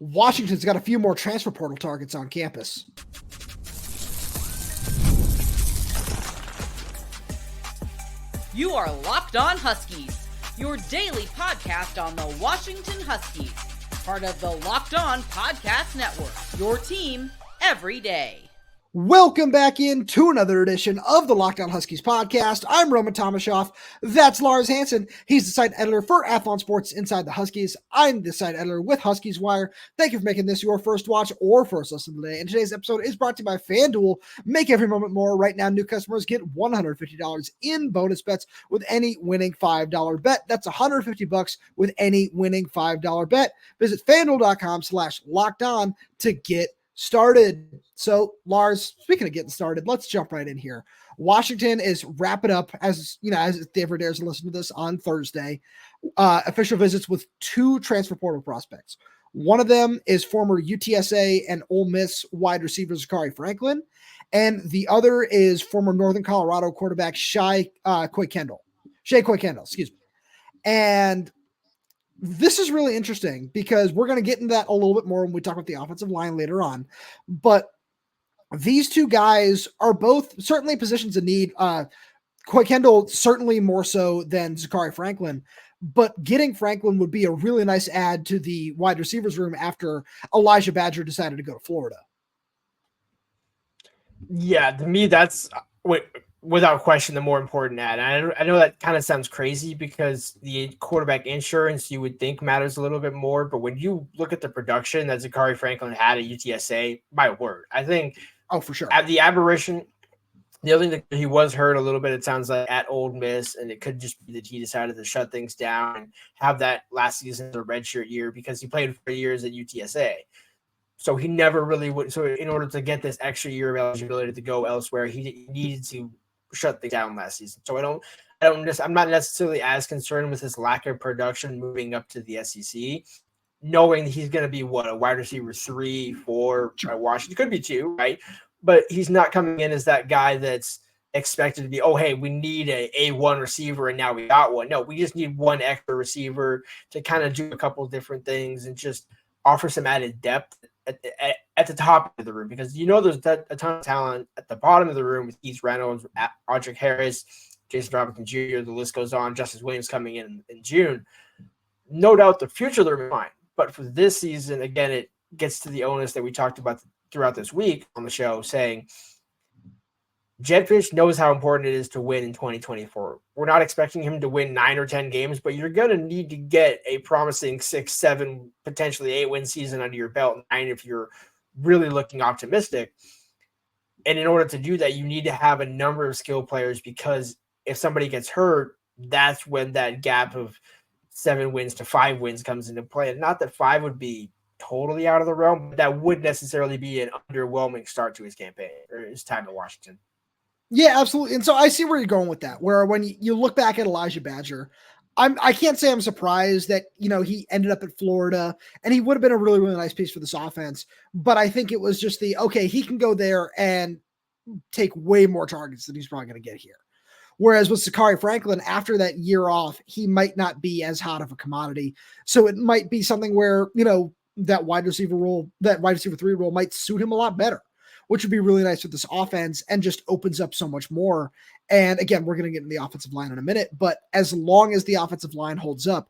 Washington's got a few more transfer portal targets on campus. You are Locked On Huskies, your daily podcast on the Washington Huskies, part of the Locked On Podcast Network, your team every day. Welcome back into another edition of the Locked On Huskies podcast. I'm Roman Tomashoff. That's Lars Hanson. He's the site editor for Athlon Sports Inside the Huskies. I'm the site editor with Huskies Wire. Thank you for making this your first watch or first listen today. And today's episode is brought to you by FanDuel. Make every moment more. Right now, new customers get $150 in bonus bets with any winning $5 bet. That's $150 with any winning $5 bet. Visit FanDuel.com/lockedon to get started. So, Lars, speaking of getting started, let's jump right in here. Washington is wrapping up, as you know, as if they ever dares to listen to this, on Thursday. Official visits with two transfer portal prospects. One of them is former UTSA and Ole Miss wide receiver Zakhari Franklin, and the other is former Northern Colorado quarterback Shea Kuykendall. Excuse me. And this is really interesting because we're going to get into that a little bit more when we talk about the offensive line later on. But these two guys are both certainly positions in need. Kuykendall certainly more so than Zakhari Franklin, but getting Franklin would be a really nice add to the wide receivers room after Elijah Badger decided to go to Florida. Yeah, to me, that's without question the more important ad. I know that kind of sounds crazy because the quarterback insurance you would think matters a little bit more, but when you look at the production that Zakhari Franklin had at UTSA, my word, I think for sure. At the aberration, the other thing that he was hurt a little bit, it sounds like, at Ole Miss, and it could just be that he decided to shut things down and have that last season as a redshirt year because he played 4 years at UTSA. So he never really would. So in order to get this extra year of eligibility to go elsewhere, he needed to shut things down last season. So I'm not necessarily as concerned with his lack of production moving up to the SEC, knowing that he's going to be a wide receiver 3, 4 at Washington, could be 2, right? But he's not coming in as that guy that's expected to be, oh, hey, we need a A1 receiver and now we got one. No, we just need one extra receiver to kind of do a couple of different things and just offer some added depth at the top of the room, because there's a ton of talent at the bottom of the room with Keith Reynolds, Audric Harris, Jason Robinson Jr., the list goes on, Justice Williams coming in June. No doubt the future of the room is fine. But for this season, again, it gets to the onus that we talked about throughout this week on the show, saying Jedd Fisch knows how important it is to win in 2024. We're not expecting him to win 9 or 10 games, but you're going to need to get a promising 6, 7, potentially 8-win season under your belt, 9 if you're really looking optimistic. And in order to do that, you need to have a number of skill players, because if somebody gets hurt, that's when that gap of 7 wins to 5 wins comes into play. And not that 5 would be totally out of the realm, but that would necessarily be an underwhelming start to his campaign or his time at Washington. Yeah, absolutely. And so I see where you're going with that, where when you look back at Elijah Badger, I can't say I'm surprised that, he ended up at Florida and he would have been a really, really nice piece for this offense. But I think it was just he can go there and take way more targets than he's probably going to get here. Whereas with Zakhari Franklin, after that year off, he might not be as hot of a commodity. So it might be something where, that wide receiver 3 role might suit him a lot better, which would be really nice with this offense and just opens up so much more. And again, we're going to get into the offensive line in a minute, but as long as the offensive line holds up,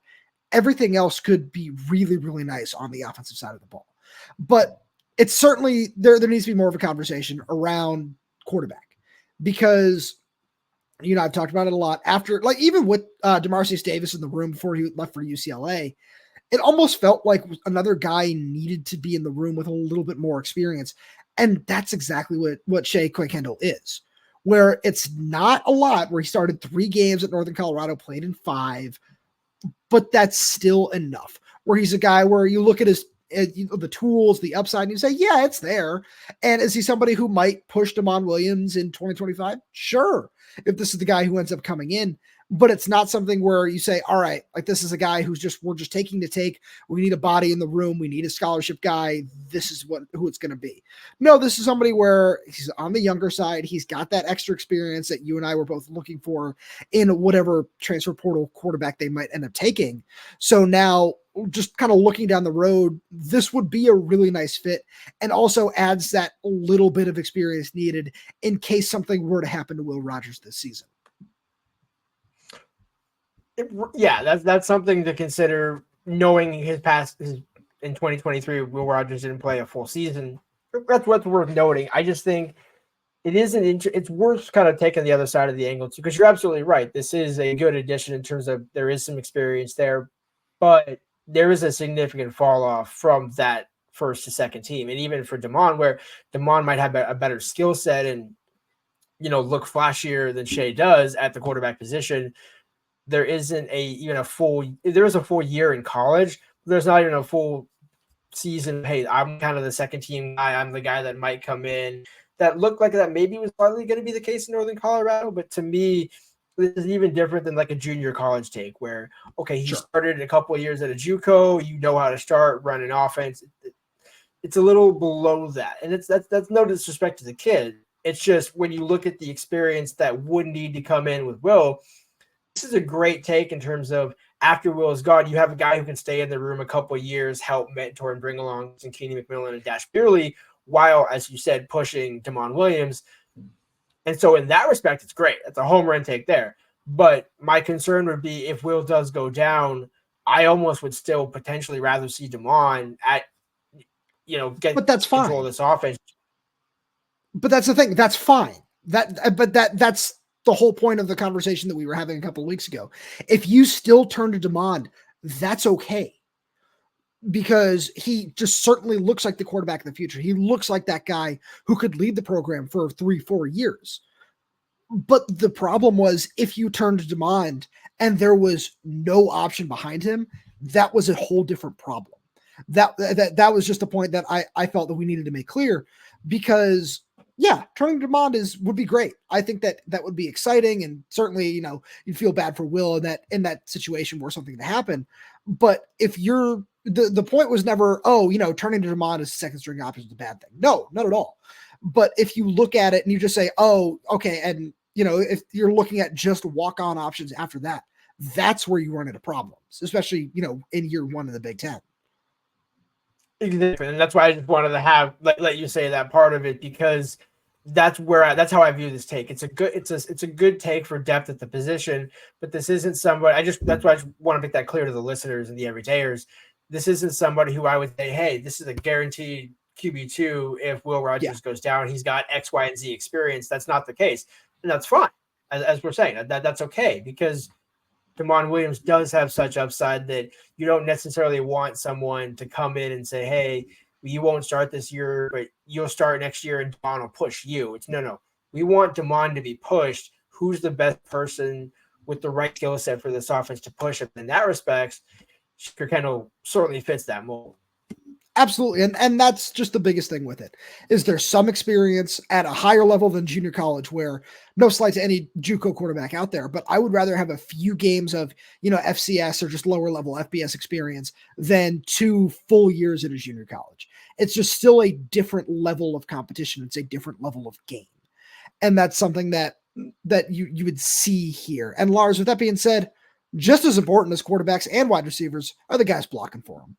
everything else could be really, really nice on the offensive side of the ball. But it's certainly, there needs to be more of a conversation around quarterback, because, I've talked about it a lot after, even with DeMarcius Davis in the room before he left for UCLA, it almost felt like another guy needed to be in the room with a little bit more experience. And that's exactly what Shea Kuykendall is, where it's not a lot, where he started 3 games at Northern Colorado, played in 5, but that's still enough, where he's a guy where you look at his the tools, the upside, and you say, yeah, it's there. And is he somebody who might push Damon Williams in 2025? Sure, if this is the guy who ends up coming in. But it's not something where you say, all right, this is a guy we're just taking to take. We need a body in the room. We need a scholarship guy. This is who it's going to be. No, this is somebody where he's on the younger side. He's got that extra experience that you and I were both looking for in whatever transfer portal quarterback they might end up taking. So now just kind of looking down the road, this would be a really nice fit and also adds that little bit of experience needed in case something were to happen to Will Rogers this season. That's something to consider, knowing his past in 2023, Will Rogers didn't play a full season. That's what's worth noting. I just think it's worth kind of taking the other side of the angle too, because you're absolutely right. This is a good addition in terms of there is some experience there, but there is a significant fall off from that first to second team. And even for Damon, where Damon might have a better skill set and, look flashier than Shea does at the quarterback position, there isn't a full year in college. There's not even a full season. Hey, I'm kind of the second team guy. I'm the guy that might come in. That looked like that maybe was partly going to be the case in Northern Colorado. But to me, this is even different than like a junior college take where, okay, he started a couple of years at a JUCO, how to start, run an offense. It's a little below that. And that's no disrespect to the kid. It's just when you look at the experience that would need to come in with Will, this is a great take in terms of after Will is gone, you have a guy who can stay in the room a couple of years, help mentor and bring along Zakhari McMillan and Dash Beerley, while, as you said, pushing Damon Williams. And so in that respect, it's great. It's a home run take there. But my concern would be if Will does go down, I almost would still potentially rather see Damon get but that's control fine. of this offense. But that's the thing. That's fine. That's the whole point of the conversation that we were having a couple of weeks ago. If you still turn to Damon, that's okay. Because he just certainly looks like the quarterback of the future. He looks like that guy who could lead the program for 3-4 years. But the problem was if you turned to Damon and there was no option behind him, that was a whole different problem. That was just a point that I felt that we needed to make clear, because turning to Damon would be great. I think that would be exciting, and certainly, you'd feel bad for Will in that situation were something to happen. But if you're the point was never, turning to Damon as a second string option is a bad thing. No, not at all. But if you look at it and you just say, oh, okay, and if you're looking at just walk-on options after that, that's where you run into problems, especially, in year one of the Big Ten. Exactly. And that's why I just wanted to let you say that part of it, because that's how I view this take. It's a good take for depth at the position, but this isn't somebody that's why I just want to make that clear to the listeners and the everydayers. This isn't somebody who I would say, hey, this is a guaranteed QB2. If Will Rogers goes down, he's got X, Y, and Z experience. That's not the case. And that's fine. As we're saying, that's okay, because Damon Williams does have such upside that you don't necessarily want someone to come in and say, hey, you won't start this year, but you'll start next year and Damon will push you. It's no. We want Damon to be pushed. Who's the best person with the right skill set for this offense to push him? In that respect, Kuykendall certainly fits that mold. Absolutely. And that's just the biggest thing with it, is there's some experience at a higher level than junior college, where no slight to any JUCO quarterback out there, but I would rather have a few games of, FCS or just lower level FBS experience than 2 full years at a junior college. It's just still a different level of competition. It's a different level of game. And that's something that you would see here. And Lars, with that being said, just as important as quarterbacks and wide receivers are the guys blocking for them.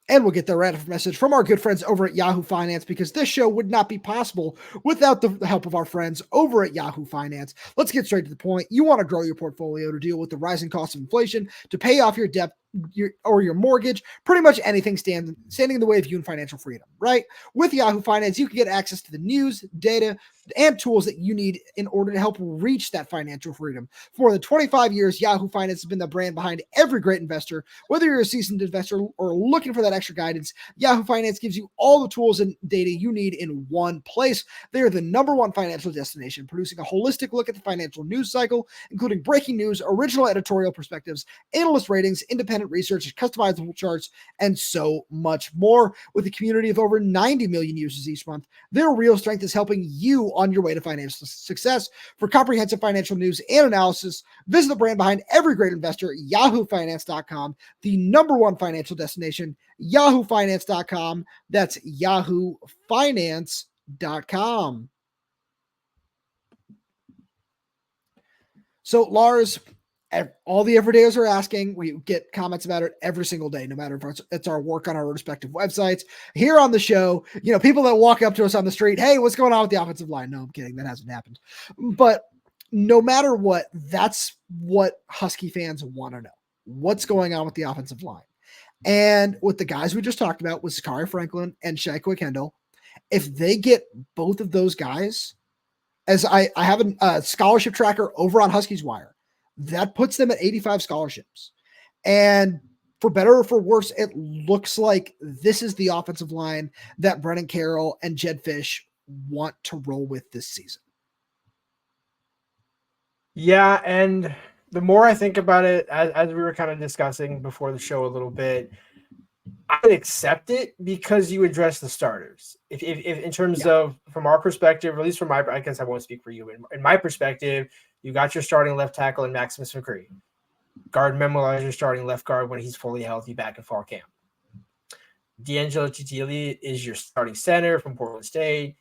And we'll get the random message from our good friends over at Yahoo Finance, because this show would not be possible without the help of our friends over at Yahoo Finance. Let's get straight to the point. You want to grow your portfolio to deal with the rising cost of inflation, to pay off your debt your mortgage, pretty much anything standing in the way of you and financial freedom, right? With Yahoo Finance, you can get access to the news, data, and tools that you need in order to help reach that financial freedom. For more than 25 years, Yahoo Finance has been the brand behind every great investor. Whether you're a seasoned investor or looking for that extra guidance, Yahoo Finance gives you all the tools and data you need in one place. They are the #1 financial destination, producing a holistic look at the financial news cycle, including breaking news, original editorial perspectives, analyst ratings, independent research, customizable charts, and so much more. With a community of over 90 million users each month, their real strength is helping you on your way to financial success. For comprehensive financial news and analysis, visit the brand behind every great investor, yahoofinance.com, the #1 financial destination, yahoofinance.com. That's yahoofinance.com. So, Lars, All the everydayers are asking. We get comments about it every single day, no matter if it's our work on our respective websites. Here on the show, people that walk up to us on the street, hey, what's going on with the offensive line? No, I'm kidding. That hasn't happened. But no matter what, that's what Husky fans want to know. What's going on with the offensive line? And with the guys we just talked about, with Zakhari Franklin and Shea Kuykendall, if they get both of those guys, as I have a scholarship tracker over on Huskies Wire, that puts them at 85 scholarships. And for better or for worse, it looks like this is the offensive line that Brennan Carroll and Jedd Fisch want to roll with this season. Yeah, and the more I think about it, as we were kind of discussing before the show a little bit, I would accept it because you address the starters. If in terms of, from our perspective, or at least from I guess I won't speak for you. In my perspective, you got your starting left tackle in Maximus McCree. Gaard Memmelaar is your starting left guard when he's fully healthy back in fall camp. D'Angelo Titieli is your starting center from Portland State.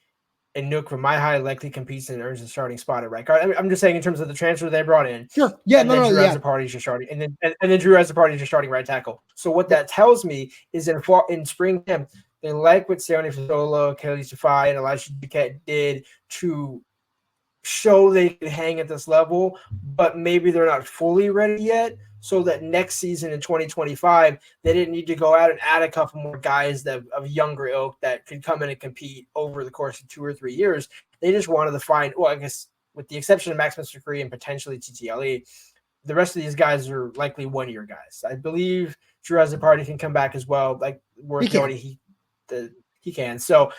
And Nook from my high likely competes and earns a starting spot at right guard. I'm just saying in terms of the transfer they brought in. Sure. Yeah. Drew Azzopardi is your starting, and then Drew Azzopardi is your starting right tackle. So what that tells me is in spring camp, they like what Seone Fasolo, Kelly Safai, and Elijah Duquette did to show they can hang at this level, but maybe they're not fully ready yet. So that next season in 2025, they didn't need to go out and add a couple more guys of younger ilk that could come in and compete over the course of 2 or 3 years. They just wanted to find, well, I guess with the exception of Maximus McCree and potentially TTLE, the rest of these guys are likely 1-year guys. I believe Drew Azzopardi can come back as well. Like worth noting, he can. So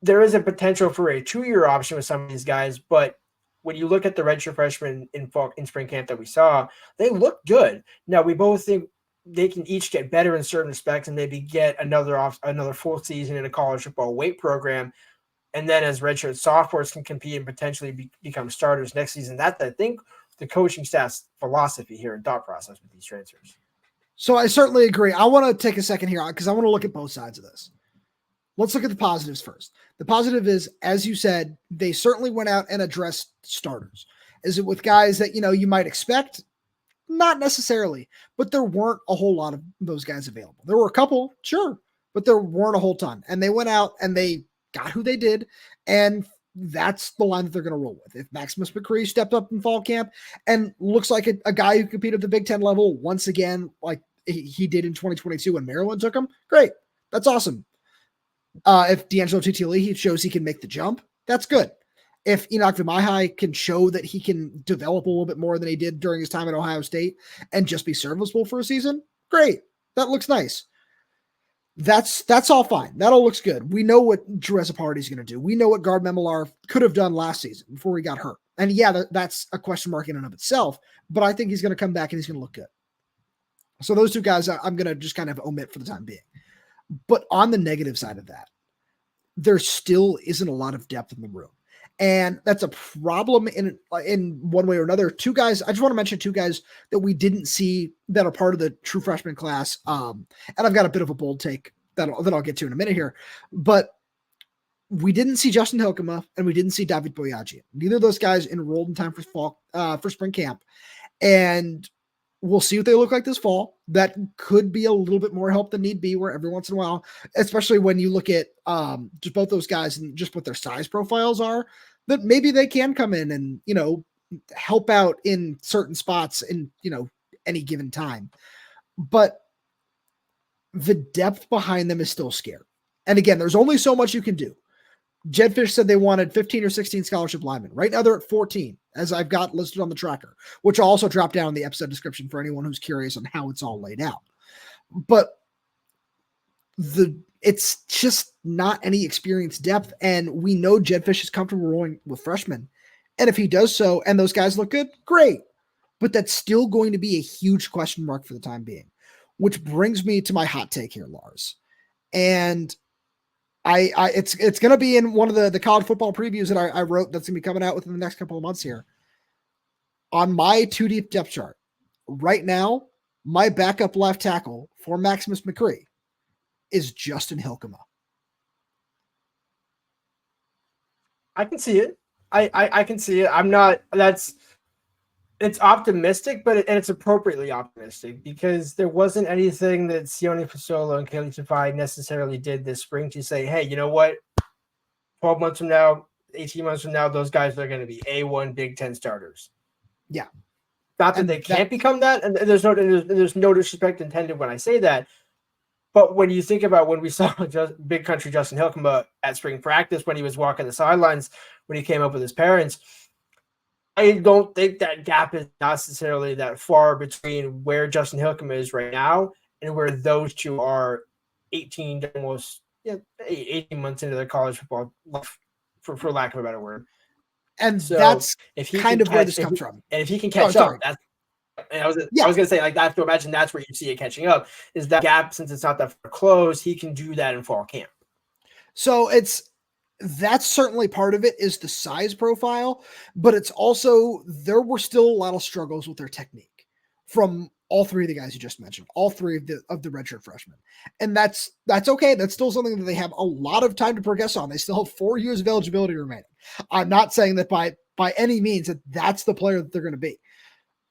there is a potential for a 2-year option with some of these guys, but when you look at the redshirt freshmen in spring camp that we saw, they look good. Now, we both think they can each get better in certain respects and maybe get another full season in a college football weight program. And then as redshirt sophomores can compete and potentially become starters next season. That's, I think, the coaching staff's philosophy here and thought process with these transfers. So I certainly agree. I want to take a second here because I want to look at both sides of this. Let's look at the positives first. The positive is, as you said, they certainly went out and addressed starters. Is it with guys that, you might expect? Not necessarily, but there weren't a whole lot of those guys available. There were a couple, sure, but there weren't a whole ton. And they went out and they got who they did, and that's the line that they're going to roll with. If Maximus McCree stepped up in fall camp and looks like a guy who competed at the Big Ten level once again, like he did in 2022 when Maryland took him, great. That's awesome. If D'Angelo Titieli shows he can make the jump, that's good. If Enoch Vimahai can show that he can develop a little bit more than he did during his time at Ohio State and just be serviceable for a season, great. That looks nice. That's all fine. That all looks good. We know what Drew Azzopardi is going to do. We know what Gaard Memmelaar could have done last season before he got hurt. And yeah, that's a question mark in and of itself, but I think he's going to come back and he's going to look good. So those two guys I'm going to just kind of omit for the time being. But on the negative side of that, there still isn't a lot of depth in the room. And that's a problem in one way or another. Two guys, I just want to mention two guys that we didn't see that are part of the true freshman class. And I've got a bit of a bold take that I'll get to in a minute here. But we didn't see Justin Hilkema and we didn't see David Boyajian. Neither of those guys enrolled in time for spring camp. And we'll see what they look like this fall. That could be a little bit more help than need be, where every once in a while, especially when you look at just both those guys and just what their size profiles are, that maybe they can come in and, help out in certain spots in, any given time. But the depth behind them is still scary. And again, there's only so much you can do. Jedd Fisch said they wanted 15 or 16 scholarship linemen. Right now they're at 14, as I've got listed on the tracker, which I'll also drop down in the episode description for anyone who's curious on how it's all laid out. But it's just not any experienced depth, and we know Jedd Fisch is comfortable rolling with freshmen. And if he does so and those guys look good, great. But that's still going to be a huge question mark for the time being, which brings me to my hot take here, Lars. And it's going to be in one of the college football previews that I wrote that's going to be coming out within the next couple of months here. On my 2 deep depth chart, right now, my backup left tackle for Maximus McCree is Justin Hilkema. I can see it. I can see it. I'm not. It's optimistic, but it's appropriately optimistic because there wasn't anything that Sione Fasolo and Kelly Tafai necessarily did this spring to say, hey, you know what? 12 months from now, 18 months from now, those guys are going to be A1 Big Ten starters. Yeah. Not that they can't become that, and there's no disrespect intended when I say that. But when you think about when we saw Big Country Justin Hilkema at spring practice, when he was walking the sidelines, when he came up with his parents, I don't think that gap is necessarily that far between where Justin Hilkema is right now and where those two are 18 to almost 18 months into their college football life, for lack of a better word. And so that's where this comes from. And if he can catch up, that's I was going to say, like, I have to imagine that's where you see it catching up, is that gap, since it's not that far close, he can do that in fall camp. So that's certainly part of it, is the size profile, but it's also, there were still a lot of struggles with their technique from all three of the guys you just mentioned, all three of the redshirt freshmen. And that's okay. That's still something that they have a lot of time to progress on. They still have 4 years of eligibility remaining. I'm not saying that by any means that that's the player that they're going to be,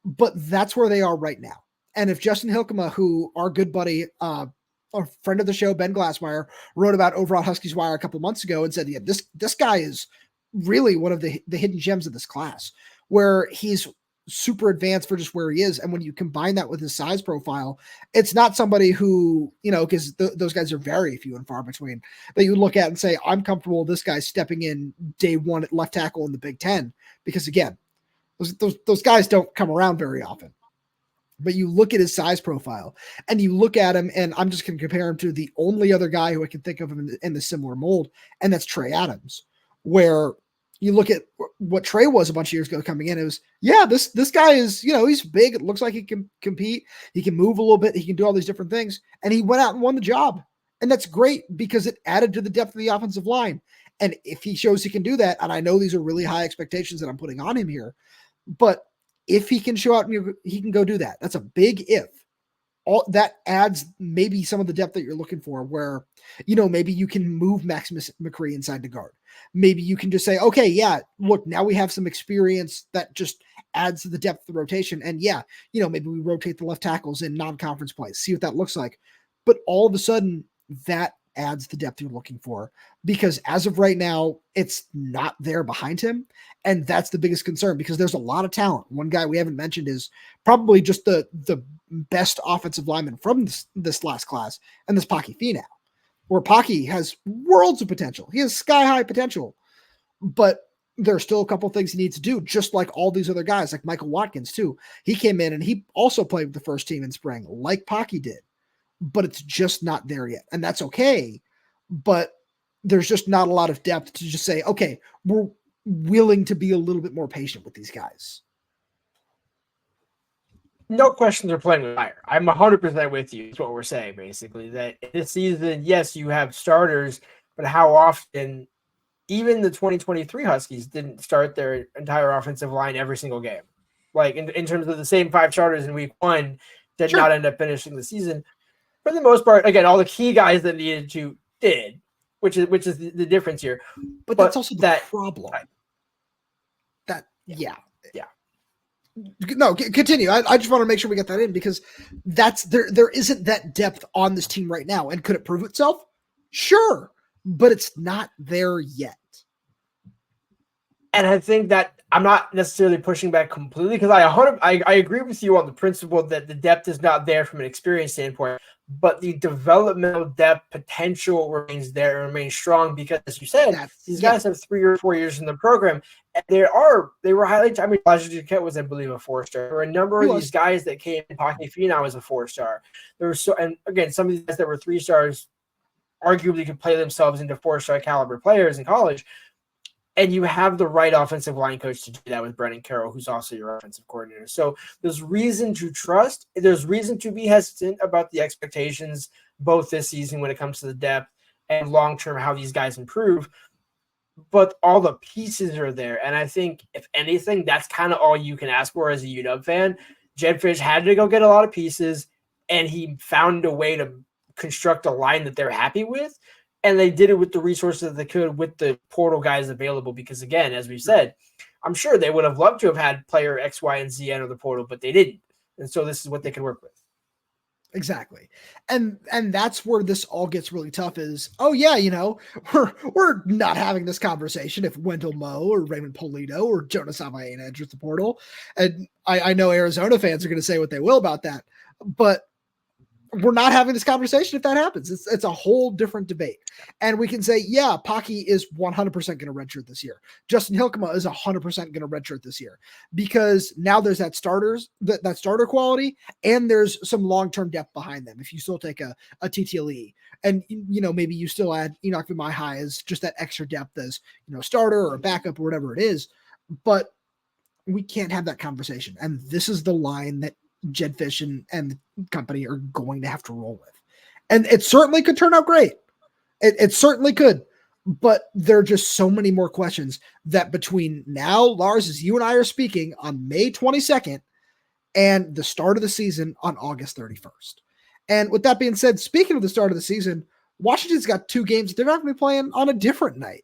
but that's where they are right now. And if Justin Hilkema, who our good buddy, a friend of the show, Ben Glassmeyer, wrote about over on Huskies Wire a couple months ago and said, yeah, this guy is really one of the hidden gems of this class, where he's super advanced for just where he is. And when you combine that with his size profile, it's not somebody who, because those guys are very few and far between, that you look at and say, I'm comfortable with this guy stepping in day one at left tackle in the Big Ten. Because again, those guys don't come around very often. But you look at his size profile and you look at him, and I'm just going to compare him to the only other guy who I can think of in the similar mold, and that's Trey Adams, where you look at what Trey was a bunch of years ago coming in. It was, this guy is, he's big. It looks like he can compete. He can move a little bit. He can do all these different things. And he went out and won the job. And that's great because it added to the depth of the offensive line. And if he shows he can do that, and I know these are really high expectations that I'm putting on him here, but if he can show out, he can go do that. That's a big if. All that adds maybe some of the depth that you're looking for, where, maybe you can move Maximus McCree inside the guard. Maybe you can just say, okay, yeah, look, now we have some experience that just adds to the depth of the rotation. And maybe we rotate the left tackles in non-conference plays, see what that looks like. But all of a sudden that adds the depth you're looking for, because as of right now, it's not there behind him. And that's the biggest concern, because there's a lot of talent. One guy we haven't mentioned is probably just the best offensive lineman from this last class, and this Paki Finau, where Paki has worlds of potential. He has sky high potential, but there are still a couple things he needs to do, just like all these other guys, like Michael Watkins too. He came in and he also played with the first team in spring, like Paki did, but it's just not there yet. And that's okay. But there's just not a lot of depth to just say, okay, we're willing to be a little bit more patient with these guys. No question they're playing with fire. I'm 100% with you. That's what we're saying, basically. That this season, yes, you have starters, but how often, even the 2023 Huskies didn't start their entire offensive line every single game. Like, in terms of the same 5 starters in week 1 did not end up finishing the season. For the most part, again, all the key guys that needed to did, which is the difference here. But that's also the problem. Yeah. No, continue. I just want to make sure we get that in, because that's there isn't that depth on this team right now. And could it prove itself? Sure, but it's not there yet. And I think that I'm not necessarily pushing back completely, because I agree with you on the principle that the depth is not there from an experience standpoint, but the developmental depth potential remains there and remains strong, because, as you said, these guys have 3 or 4 years in the program. And they were highly, I mean, Elijah Duquette was, I believe, a 4-star. There were a number of these guys that came in. Paki Finau was a 4-star. There were and again, some of these guys that were 3 stars arguably could play themselves into 4-star caliber players in college. And you have the right offensive line coach to do that with Brennan Carroll, who's also your offensive coordinator. So there's reason to trust. There's reason to be hesitant about the expectations, both this season when it comes to the depth and long-term how these guys improve. But all the pieces are there. And I think, if anything, that's kind of all you can ask for as a UW fan. Jedd Fisch had to go get a lot of pieces, and he found a way to construct a line that they're happy with. And they did it with the resources that they could with the portal guys available. Because, again, as we said, I'm sure they would have loved to have had player X, Y, and Z enter the portal, but they didn't. And so this is what they can work with. Exactly. And that's where this all gets really tough is, oh yeah, we're not having this conversation if Wendell Moe or Raymond Polito or Jonas Avayena enters the portal. And I know Arizona fans are going to say what they will about that, but we're not having this conversation if that happens. It's a whole different debate. And we can say, yeah, Pocky is 100% going to redshirt this year. Justin Hilkema is 100% going to redshirt this year because now there's that starter quality and there's some long-term depth behind them. If you still take a TTLE and, maybe you still add Enoch Vimai as just that extra depth as, starter or a backup or whatever it is, but we can't have that conversation. And this is the line that Jedd Fisch and the company are going to have to roll with. And it certainly could turn out great. It certainly could. But there are just so many more questions that between now, Lars, as you and I are speaking on May 22nd and the start of the season on August 31st. And with that being said, speaking of the start of the season, Washington's got 2 games. They're not going to be playing on a different night.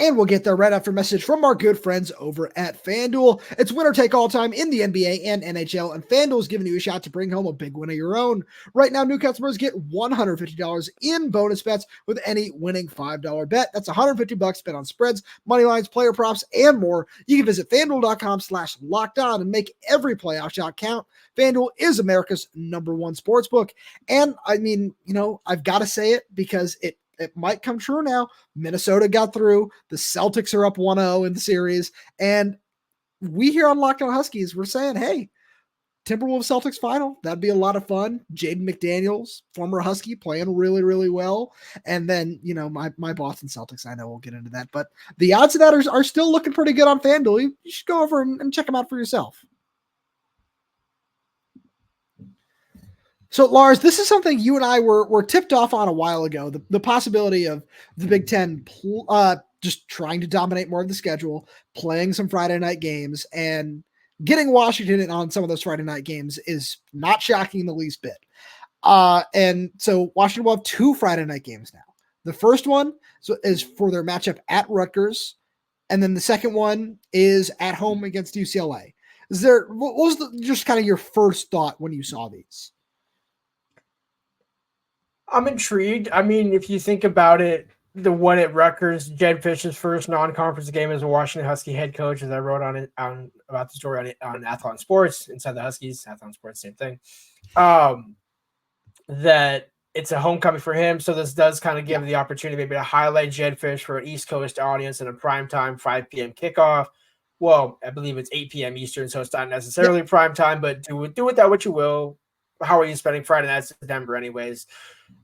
And we'll get there right after a message from our good friends over at FanDuel. It's winner take all time in the NBA and NHL, and FanDuel is giving you a shot to bring home a big win of your own. Right now, new customers get $150 in bonus bets with any winning $5 bet. That's $150 spent on spreads, money lines, player props, and more. You can visit FanDuel.com/lockedon and make every playoff shot count. FanDuel is America's #1 sportsbook. And I mean, I've got to say it because it might come true now. Minnesota got through. The Celtics are up 1-0 in the series. And we here on Locked On Huskies, we're saying, hey, Timberwolves Celtics final. That'd be a lot of fun. Jaden McDaniels, former Husky, playing really, really well. And then, my Boston Celtics, I know we'll get into that. But the odds of that are still looking pretty good on FanDuel. You should go over and check them out for yourself. So, Lars, this is something you and I were tipped off on a while ago, the possibility of the Big Ten just trying to dominate more of the schedule, playing some Friday night games, and getting Washington in on some of those Friday night games is not shocking in the least bit. And so Washington will have 2 Friday night games now. The first one is for their matchup at Rutgers, and then the second one is at home against UCLA. What was just kind of your first thought when you saw these? I'm intrigued. I mean, if you think about it, the one at Rutgers, Jedd Fisch's first non-conference game as a Washington Husky head coach, as I wrote about the story on Athlon Sports, Inside the Huskies, Athlon Sports, same thing, that it's a homecoming for him. So this does kind of give the opportunity maybe to highlight Jedd Fisch for an East Coast audience in a primetime 5 p.m. kickoff. Well, I believe it's 8 p.m. Eastern, so it's not necessarily prime time, but do with that what you will. How are you spending Friday nights in Denver anyways?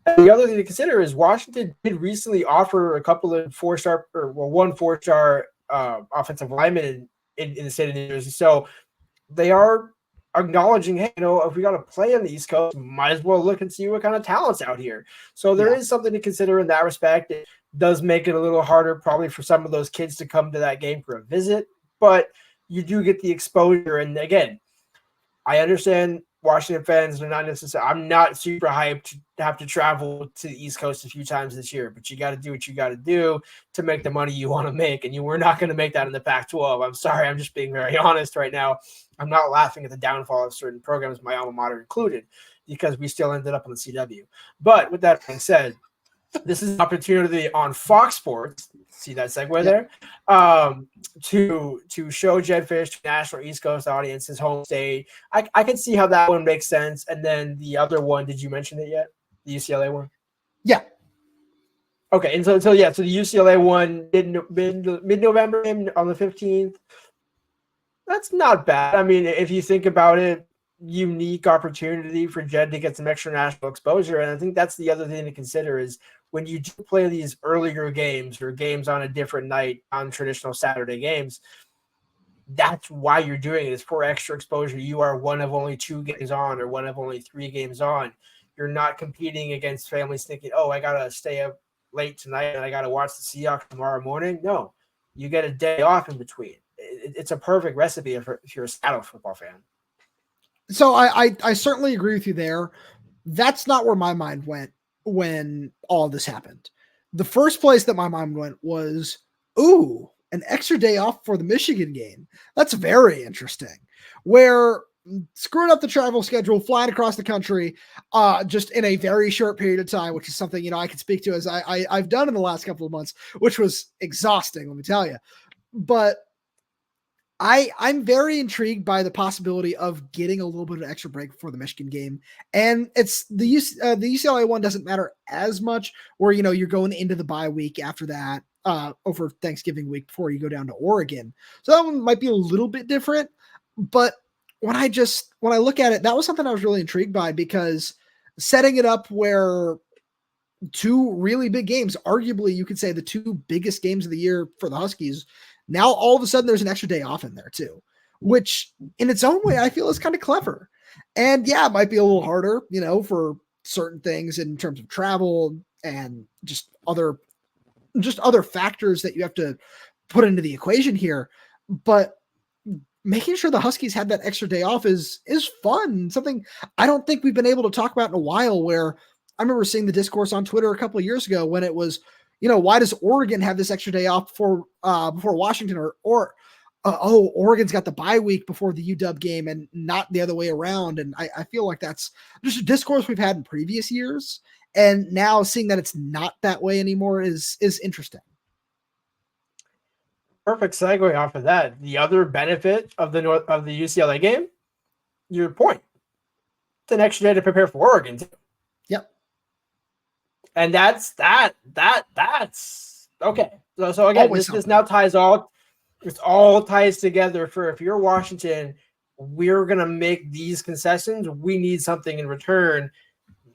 And the other thing to consider is Washington did recently offer a couple of one 4-star offensive lineman in the state of New Jersey. So they are acknowledging, hey, if we got to play on the East Coast, might as well look and see what kind of talent's out here. So there is something to consider in that respect. It does make it a little harder probably for some of those kids to come to that game for a visit, but you do get the exposure. And again, I understand Washington fans are not necessarily. I'm not super hyped to have to travel to the East Coast a few times this year, but you got to do what you got to do to make the money you want to make, and we're not going to make that in the Pac-12. I'm sorry, I'm just being very honest right now. I'm not laughing at the downfall of certain programs, my alma mater included, because we still ended up on the CW. But with that being said, this is an opportunity on Fox Sports. See that segue there? To show Jedd Fisch to national East Coast audience, his home state. I can see how that one makes sense. And then the other one, did you mention it yet? The UCLA one? Yeah. Okay, and so the UCLA one mid-November on the 15th. That's not bad. I mean, if you think about it, unique opportunity for Jedd to get some extra national exposure. And I think that's the other thing to consider is when you do play these earlier games or games on a different night on traditional Saturday games, that's why you're doing it. It's for extra exposure. You are one of only 2 games on or one of only 3 games on. You're not competing against families thinking, oh, I got to stay up late tonight and I got to watch the Seahawks tomorrow morning. No, you get a day off in between. It's a perfect recipe if you're a Seattle football fan. So I certainly agree with you there. That's not where my mind went when all this happened. the first place that my mind went was, ooh, an extra day off for the Michigan game. That's very interesting. Where screwing up the travel schedule, flying across the country, just in a very short period of time, which is something, I can speak to as I've done in the last couple of months, which was exhausting, let me tell you. But I'm very intrigued by the possibility of getting a little bit of extra break before the Michigan game. And it's the UCLA one doesn't matter as much, where, you're going into the bye week after that, over Thanksgiving week before you go down to Oregon. So that one might be a little bit different. But when I look at it, that was something I was really intrigued by, because setting it up where two really big games, arguably you could say the two biggest games of the year for the Huskies, now all of a sudden there's an extra day off in there too, which in its own way I feel is kind of clever. And yeah, it might be a little harder, for certain things in terms of travel and just other factors that you have to put into the equation here. But making sure the Huskies had that extra day off is fun. Something I don't think we've been able to talk about in a while, where I remember seeing the discourse on Twitter a couple of years ago when it was, why does Oregon have this extra day off before Washington, or Oregon's got the bye week before the UW game and not the other way around. And I feel like that's just a discourse we've had in previous years. And now seeing that it's not that way anymore is interesting. Perfect segue off of that. The other benefit of the UCLA game, your point. It's an extra day to prepare for Oregon too. Yep. And that's okay. So again, this now ties all. It all ties together. For if you're Washington, we're gonna make these concessions. We need something in return.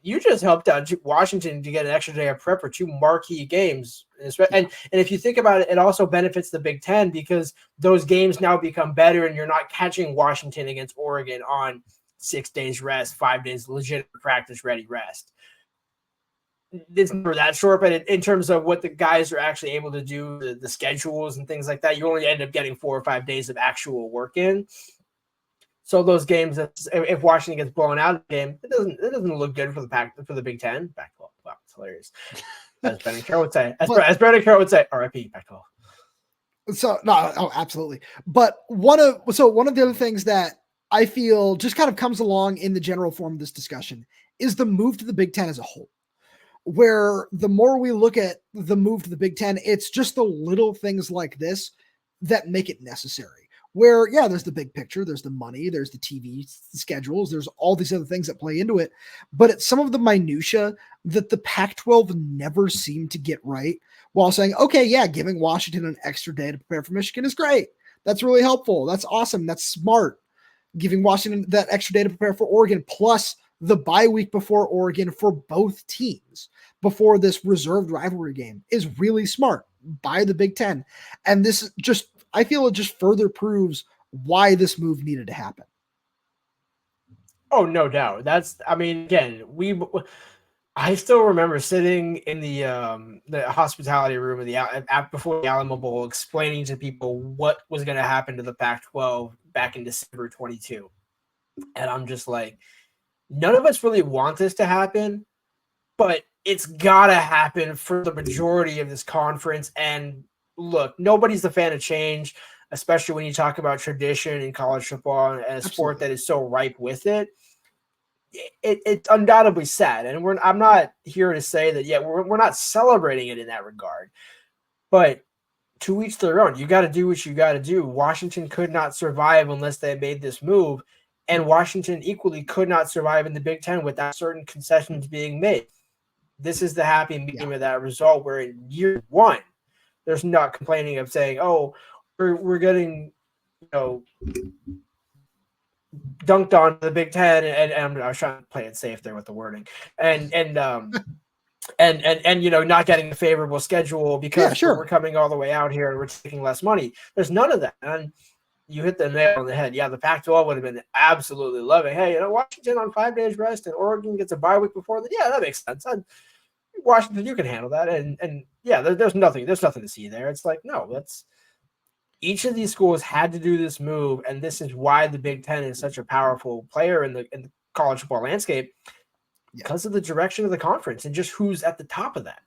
You just helped out Washington to get an extra day of prep for two marquee games. And if you think about it, it also benefits the Big Ten, because those games now become better, and you're not catching Washington against Oregon on 6 days rest, 5 days legit practice ready rest. It's never that short, but in terms of what the guys are actually able to do, the schedules and things like that, you only end up getting 4 or 5 days of actual work in. So those games, if Washington gets blown out of the game, it doesn't look good for the Big Ten. Pac-12, wow, it's hilarious. As Brendan Carroll would say, as Brendan Carroll would say, R.I.P. Pac-12. So no, absolutely. But one of the other things that I feel just kind of comes along in the general form of this discussion is the move to the Big Ten as a whole. Where the more we look at the move to the Big Ten, it's just the little things like this that make it necessary. Where, yeah, there's the big picture, there's the money, there's the TV schedules, there's all these other things that play into it. But it's some of the minutia that the Pac-12 never seemed to get right, while saying, okay, yeah, giving Washington an extra day to prepare for Michigan is great. That's really helpful. That's awesome. That's smart. Giving Washington that extra day to prepare for Oregon, plus the bye week before Oregon for both teams before this reserved rivalry game, is really smart by the Big Ten. And this just, I feel it just further proves why this move needed to happen. Oh, no doubt. Again, I still remember sitting in the hospitality room before the Alamo Bowl, explaining to people what was going to happen to the Pac-12 back in December 22. And I'm just like, none of us really want this to happen, but it's got to happen for the majority of this conference. And look, nobody's a fan of change, especially when you talk about tradition in college football and a sport that is so ripe with it. It's undoubtedly sad. And I'm not here to say that, we're not celebrating it in that regard. But to each their own. You got to do what you got to do. Washington could not survive unless they made this move. And Washington equally could not survive in the Big Ten without certain concessions being made. This is the happy medium of that result, where in year one, there's not complaining of saying, oh, we're getting, dunked on the Big Ten, and I was trying to play it safe there with the wording, and not getting a favorable schedule because we're coming all the way out here and we're taking less money. There's none of that. And you hit the nail on the head. Yeah, the Pac-12 would have been absolutely loving. Hey, Washington on 5 days rest and Oregon gets a bye week before that. Yeah, that makes sense. Washington, you can handle that. And yeah, there's nothing to see there. It's like, no, each of these schools had to do this move, and this is why the Big Ten is such a powerful player in the college football landscape, because of the direction of the conference and just who's at the top of that.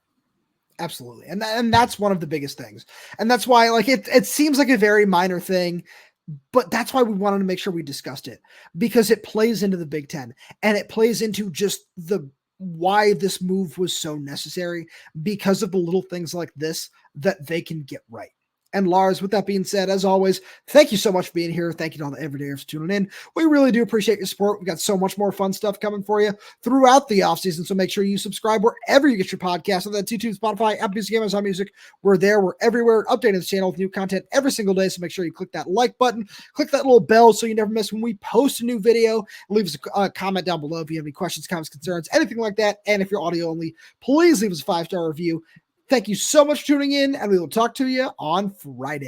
Absolutely. And that's one of the biggest things. And that's why, like, it seems like a very minor thing, but that's why we wanted to make sure we discussed it, because it plays into the Big Ten and it plays into just why this move was so necessary, because of the little things like this that they can get right. And Lars, with that being said, as always, thank you so much for being here. Thank you to all the everydayers for tuning in. We really do appreciate your support. We've got so much more fun stuff coming for you throughout the offseason. So make sure you subscribe wherever you get your podcast. On that YouTube, Spotify, Apple Music, Amazon Music. We're there. We're everywhere. Updating the channel with new content every single day. So make sure you click that like button, click that little bell so you never miss when we post a new video. Leave us a comment down below if you have any questions, comments, concerns, anything like that. And if you're audio only, please leave us a 5-star review. Thank you so much for tuning in, and we will talk to you on Friday.